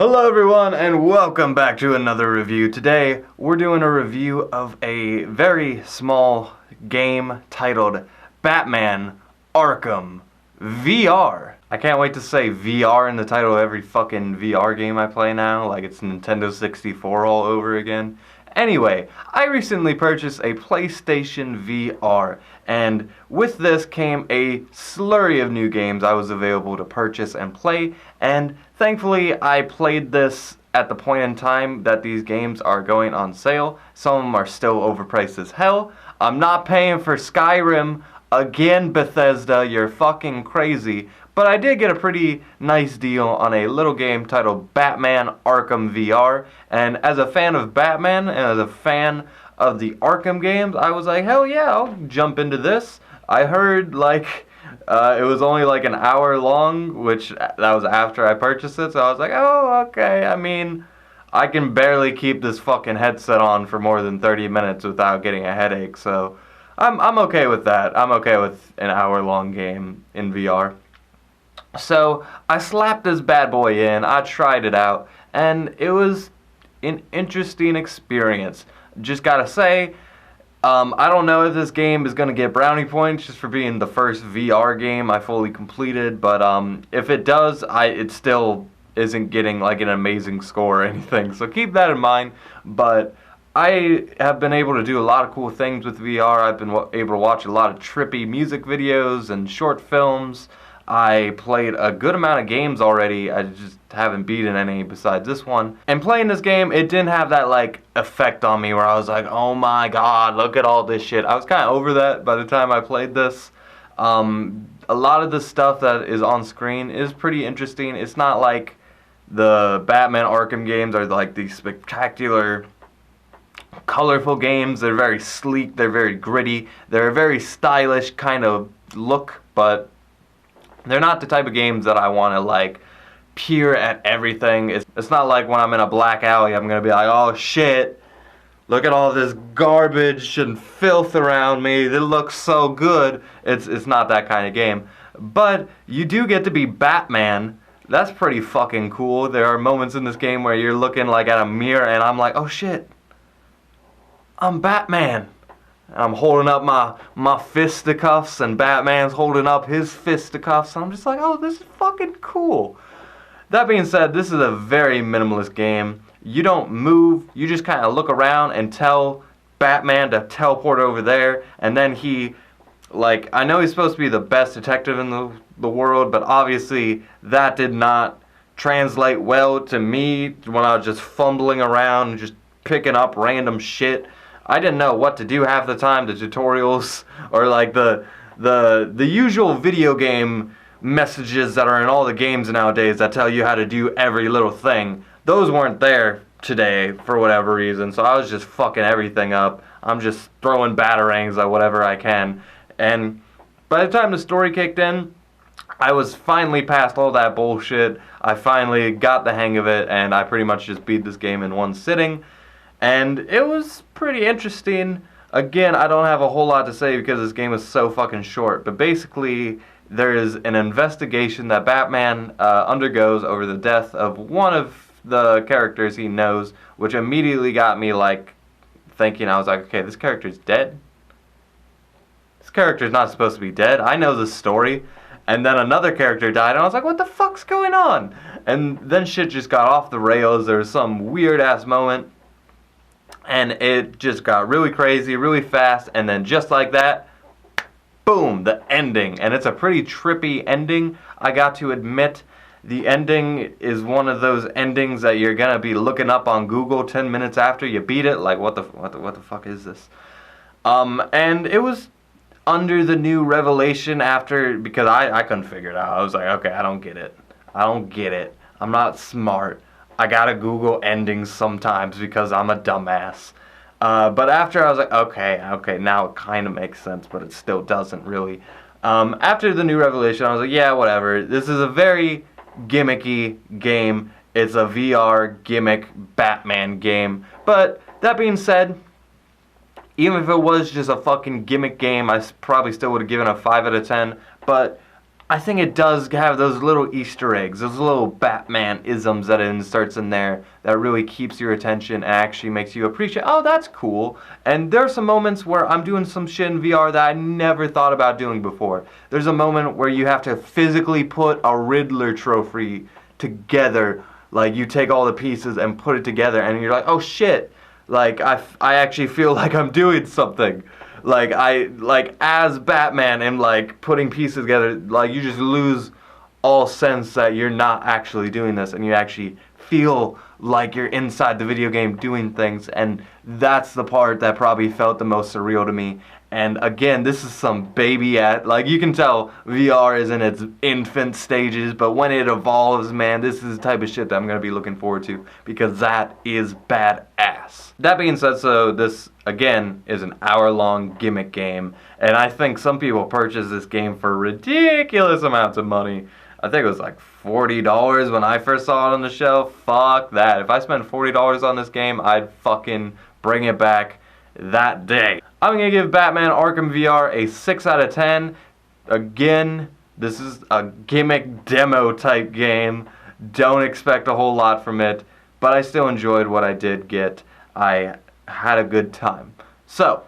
Hello everyone and welcome back to another review. Today we're doing a review of a very small game titled Batman Arkham VR. I can't wait to say VR in the title of every fucking VR game I play now, like it's Nintendo 64 all over again. Anyway, I recently purchased a PlayStation VR, and with this came a slurry of new games I was available to purchase and play, and thankfully I played this at the point in time that these games are going on sale. Some of them are still overpriced as hell. I'm not paying for Skyrim. Again, Bethesda, you're fucking crazy. But I did get a pretty nice deal on a little game titled Batman Arkham VR. And as a fan of Batman and as a fan of the Arkham games, I was like, hell yeah, I'll jump into this. I heard it was only like an hour long, which that was after I purchased it. So I was like, oh, okay. I mean, I can barely keep this fucking headset on for more than 30 minutes without getting a headache. So I'm okay with that. I'm okay with an hour-long game in VR. So I slapped this bad boy in, I tried it out, and it was an interesting experience. Just gotta say, I don't know if this game is gonna get brownie points just for being the first VR game I fully completed, but if it does, it still isn't getting like an amazing score or anything, so keep that in mind. But I have been able to do a lot of cool things with VR. I've been able to watch a lot of trippy music videos and short films. I played a good amount of games already. I just haven't beaten any besides this one. And playing this game, it didn't have that like effect on me where I was like, oh my god, look at all this shit. I was kind of over that by the time I played this. A lot of the stuff that is on screen is pretty interesting. It's not like the Batman Arkham games are like these spectacular, colorful games. They're very sleek, they're very gritty, they're a very stylish kind of look, but they're not the type of games that I want to like peer at everything. It's not like when I'm in a black alley I'm going to be like, oh shit, look at all this garbage and filth around me, it looks so good. It's not that kind of game. But you do get to be Batman. That's pretty fucking cool. There are moments in this game where you're looking like at a mirror and I'm like, oh shit, I'm Batman. I'm holding up my fisticuffs and Batman's holding up his fisticuffs. And I'm just like, oh, this is fucking cool. That being said, this is a very minimalist game. You don't move. You just kind of look around and tell Batman to teleport over there. And then he, like, I know he's supposed to be the best detective in the world, but obviously that did not translate well to me when I was just fumbling around and just picking up random shit. I didn't know what to do half the time. The tutorials or like the usual video game messages that are in all the games nowadays that tell you how to do every little thing. Those weren't there today for whatever reason. So I was just fucking everything up. I'm just throwing batarangs at whatever I can. And by the time the story kicked in, I was finally past all that bullshit. I finally got the hang of it, and I pretty much just beat this game in one sitting. And it was pretty interesting. Again, I don't have a whole lot to say because this game is so fucking short. But basically, there is an investigation that Batman undergoes over the death of one of the characters he knows, which immediately got me like thinking. I was like, okay, this character's dead? This character's not supposed to be dead. I know this story. And then another character died, and I was like, what the fuck's going on? And then shit just got off the rails. There was some weird-ass moment. And it just got really crazy, really fast, and then just like that, boom, the ending. And it's a pretty trippy ending, I got to admit. The ending is one of those endings that you're gonna be looking up on Google 10 minutes after you beat it, like what the fuck is this? And it was under the new revelation after, because I couldn't figure it out. I was like, okay, I don't get it. I'm not smart. I gotta Google endings sometimes because I'm a dumbass. But after I was like, okay, now it kind of makes sense, but it still doesn't really. After the new revelation, I was like, yeah, whatever. This is a very gimmicky game. It's a VR gimmick Batman game. But that being said, even if it was just a fucking gimmick game, I probably still would have given it a 5 out of 10. But I think it does have those little Easter eggs, those little Batman-isms that it inserts in there that really keeps your attention and actually makes you appreciate, oh, that's cool. And there are some moments where I'm doing some shit in VR that I never thought about doing before. There's a moment where you have to physically put a Riddler trophy together. Like, you take all the pieces and put it together, and you're like, oh shit. Like, I actually feel like I'm doing something. Like, as Batman and, like, putting pieces together, like, you just lose all sense that you're not actually doing this, and you actually feel like you're inside the video game doing things, and that's the part that probably felt the most surreal to me. And again, this is some like, you can tell VR is in its infant stages, but when it evolves, man, this is the type of shit that I'm going to be looking forward to, because that is badass. That being said, so this, again, is an hour-long gimmick game, and I think some people purchase this game for ridiculous amounts of money. I think it was like $40 when I first saw it on the shelf. Fuck that. If I spent $40 on this game, I'd fucking bring it back that day. I'm going to give Batman Arkham VR a 6 out of 10. Again, this is a gimmick demo type game. Don't expect a whole lot from it, but I still enjoyed what I did get. I had a good time. So,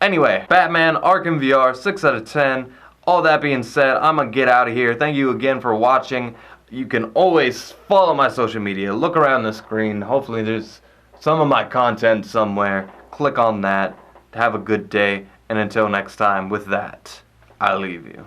anyway, Batman Arkham VR, 6 out of 10. All that being said, I'm going to get out of here. Thank you again for watching. You can always follow my social media. Look around the screen. Hopefully there's some of my content somewhere. Click on that. Have a good day. And until next time, with that, I leave you.